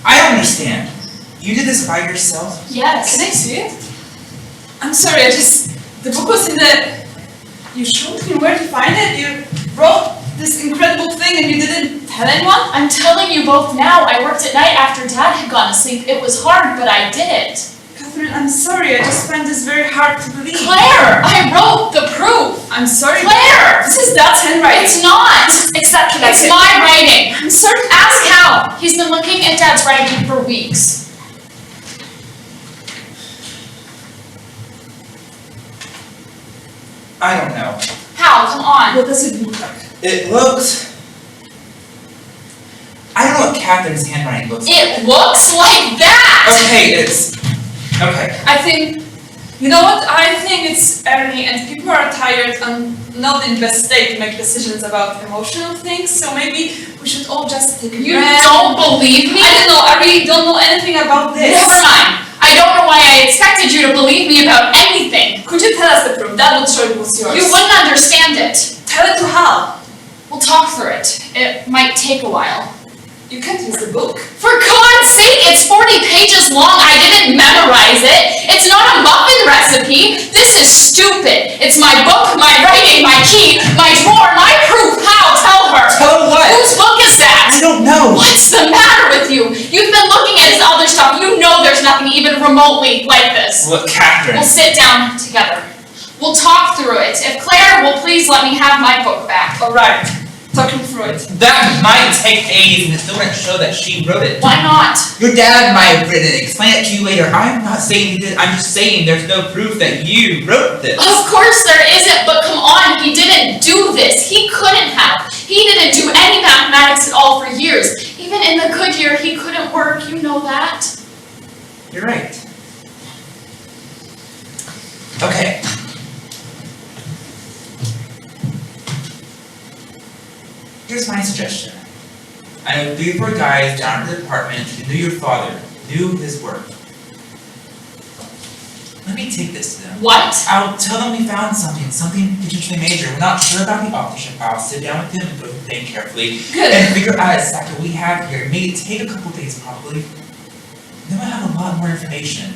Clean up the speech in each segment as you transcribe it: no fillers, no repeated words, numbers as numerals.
I don't understand. You did this by yourself? Yes. Can I see it? I'm sorry, the book was in the... You showed me where to find it? You wrote this incredible thing and you didn't tell anyone? I'm telling you both now. I worked at night after Dad had gone to sleep. It was hard, but I did it. Catherine, I'm sorry. I just find this very hard to believe. Claire! I wrote the proof! I'm sorry. Claire! This is Dad's handwriting. It's not! Exactly. It's my writing! I'm sorry. Ask Hal! He's been looking at Dad's writing for weeks. I don't know. Hal, come on. What does it look like? It looks... I don't know what Catherine's handwriting looks like. It looks like that! Okay, it's... Okay. I think... You know what? I think it's early and people are tired and not in the best state to make decisions about emotional things, so maybe we should all just take a You breath. don't believe me? I don't know. I really don't know anything about this. Never mind. I don't know why I expected you to believe me about anything. Could you tell us the proof? That would show it was yours. You wouldn't understand it. Tell it to Hal. We'll talk through it. It might take a while. You can't use the book. For God's sake, it's 40 pages long. I didn't memorize it. It's not a muffin recipe. This is stupid. It's my book, my writing, my key, my drawer, my proof. Hal, tell her. Tell her what? Whose book is that? I don't know. What's the matter with you? You've been looking at his other stuff. You know there's nothing even remotely like this. Look, Catherine. We'll sit down together. We'll talk through it. If Claire will please let me have my book back. Alright. Talking through it. That might take days and it still wouldn't show that she wrote it. Why not? Your dad might have written it. Explain it to you later. I'm not saying he did. I'm just saying there's no proof that you wrote this. Of course there isn't, but come on, he didn't do this. He couldn't have. He didn't do any mathematics at all for years. Even in the good year, he couldn't work. You know that. You're right. Okay. Here's my suggestion. I know 3 or 4 guys down at the department who knew your father, knew his work. Let me take this to them. What? I'll tell them we found something potentially major. We're not sure about the authorship. I'll sit down with them and go through the thing carefully and figure out exactly what we have here. It may take a couple days probably. Then we'll have a lot more information.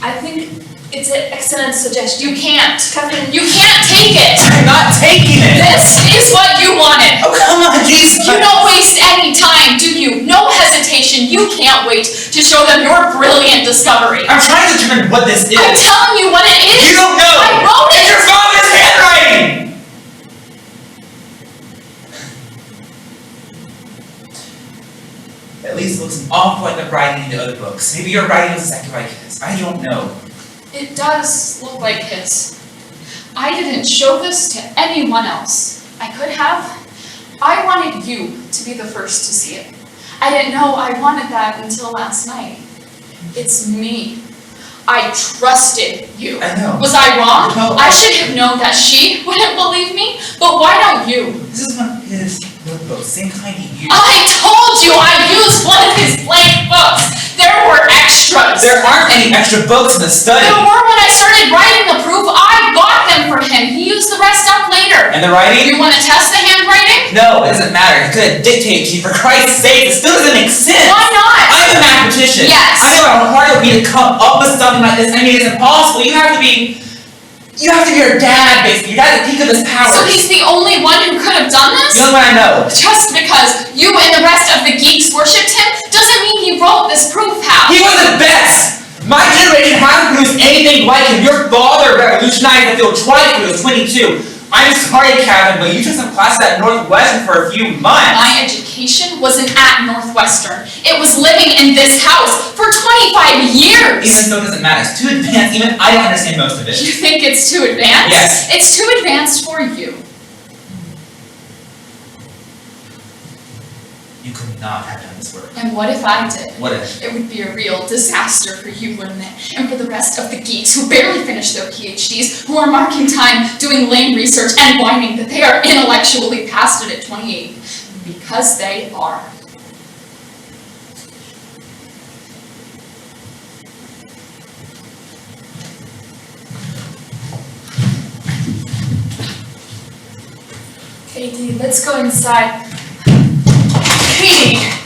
I think it's an excellent suggestion. You can't. Catherine, You can't take it. I'm not taking it! This is what you wanted. Oh, come on, Jesus! You don't waste any time, do you? No hesitation. You can't wait to show them your brilliant discovery. I'm trying to determine what this is. I'm telling you what it is. You don't know! I wrote It's it. your father's handwriting! At least it looks an awful like the writing in the other books. Maybe your writing was exactly like his. I don't know. It does look like his. I didn't show this to anyone else. I could have. I wanted you to be the first to see it. I didn't know I wanted that until last night. It's me. I trusted you. I know. Was I wrong? No. I should have known that she wouldn't believe me, but why don't you? This is one of his notebooks, same kind he used. I told you I used one of his blank books. There were extras. There aren't any extra books in the study. There were when I started writing the proof. I bought them for him. He used the rest up later. And the writing? You want to test the handwriting? No, it doesn't matter. He could dictate to you, for Christ's sake. It still doesn't make sense. Why not? I'm a mathematician. Yes. I know how hard it would be to come up with something like this. I mean, it's impossible. You have to be your dad, basically. You got to peak of his powers. So he's the only one who could have done this? The only one I know. Just because you and the rest of the geeks worshipped him doesn't mean he wrote this proof, Hal. He was the best. My generation hasn't produced anything like him. Your father revolutionized the field twice when he was 22. I'm sorry, Kevin, but you took some classes at Northwestern for a few months. My education wasn't at Northwestern. It was living in this house for 25 years. Even so, it doesn't matter. It's too advanced. Even I don't understand most of it. You think it's too advanced? Yes. It's too advanced for you. You could not have done this work. And what if I did? What if? It would be a real disaster for you, wouldn't it? And for the rest of the geeks who barely finished their PhDs, who are marking time doing lame research and whining that they are intellectually past it at 28. Because they are. Katie, let's go inside. Katie!